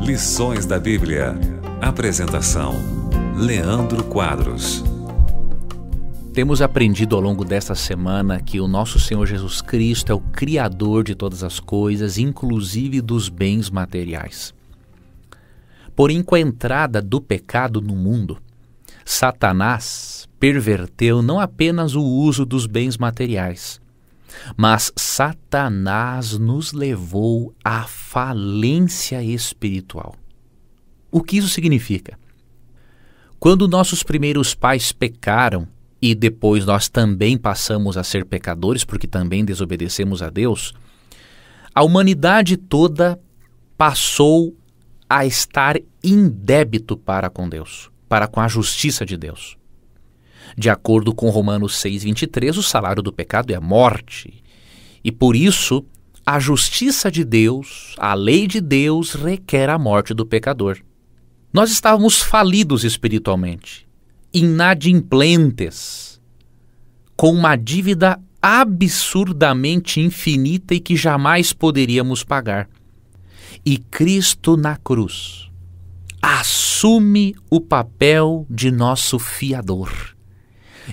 Lições da Bíblia. Apresentação: Leandro Quadros. Temos aprendido ao longo desta semana que o nosso Senhor Jesus Cristo é o Criador de todas as coisas, inclusive dos bens materiais. Porém, com a entrada do pecado no mundo, Satanás perverteu não apenas o uso dos bens materiais, mas Satanás nos levou à falência espiritual. O que isso significa? Quando nossos primeiros pais pecaram, e depois nós também passamos a ser pecadores, porque também desobedecemos a Deus, a humanidade toda passou a estar em débito para com Deus, para com a justiça de Deus. De acordo com Romanos 6,23, o salário do pecado é a morte. E por isso, a justiça de Deus, a lei de Deus, requer a morte do pecador. Nós estávamos falidos espiritualmente, inadimplentes, com uma dívida absurdamente infinita e que jamais poderíamos pagar. E Cristo na cruz assume o papel de nosso fiador.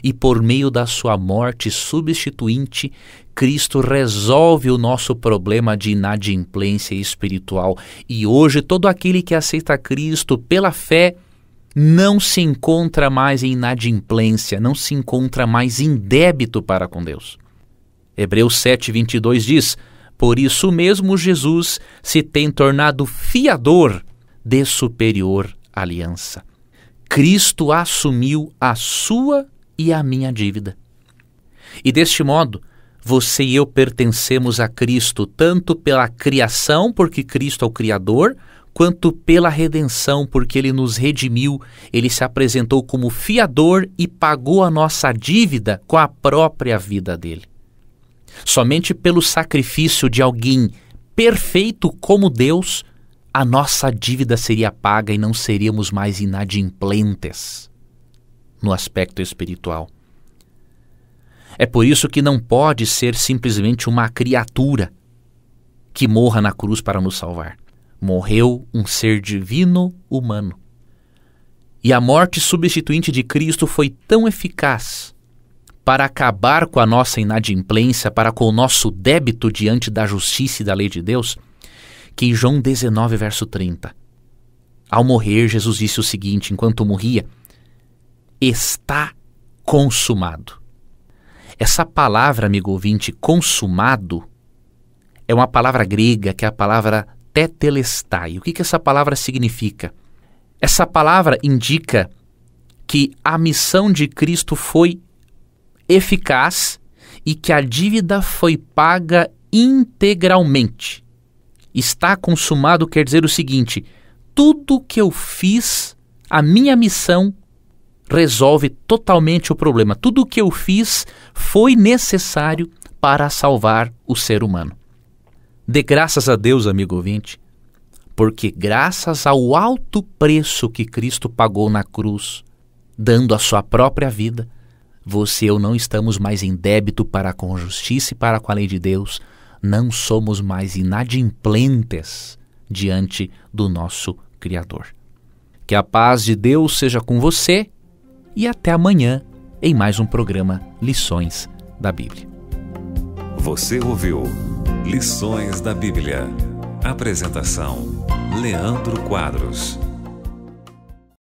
E por meio da sua morte substituinte, Cristo resolve o nosso problema de inadimplência espiritual. E hoje todo aquele que aceita Cristo pela fé não se encontra mais em inadimplência, não se encontra mais em débito para com Deus. Hebreus 7,22 diz: por isso mesmo Jesus se tem tornado fiador de superior aliança. Cristo assumiu a sua e a minha dívida. E deste modo, você e eu pertencemos a Cristo tanto pela criação, porque Cristo é o Criador, quanto pela redenção, porque Ele nos redimiu, Ele se apresentou como fiador e pagou a nossa dívida com a própria vida dele. Somente pelo sacrifício de alguém perfeito como Deus, a nossa dívida seria paga e não seríamos mais inadimplentes no aspecto espiritual. É por isso que não pode ser simplesmente uma criatura que morra na cruz para nos salvar. Morreu um ser divino humano. E a morte substituinte de Cristo foi tão eficaz para acabar com a nossa inadimplência, para com o nosso débito diante da justiça e da lei de Deus, que em João 19, verso 30, ao morrer, Jesus disse o seguinte, enquanto morria: está consumado. Essa palavra, amigo ouvinte, consumado, é uma palavra grega que é a palavra tetelestai. O que essa palavra significa? Essa palavra indica que a missão de Cristo foi eficaz e que a dívida foi paga integralmente. Está consumado quer dizer o seguinte: tudo que eu fiz, a minha missão, resolve totalmente o problema. Tudo o que eu fiz foi necessário para salvar o ser humano. Dê graças a Deus, amigo ouvinte, porque graças ao alto preço que Cristo pagou na cruz, dando a sua própria vida, você e eu não estamos mais em débito para com a justiça e para com a lei de Deus, não somos mais inadimplentes diante do nosso Criador. Que a paz de Deus seja com você e até amanhã em mais um programa Lições da Bíblia. Você ouviu Lições da Bíblia. Apresentação: Leandro Quadros.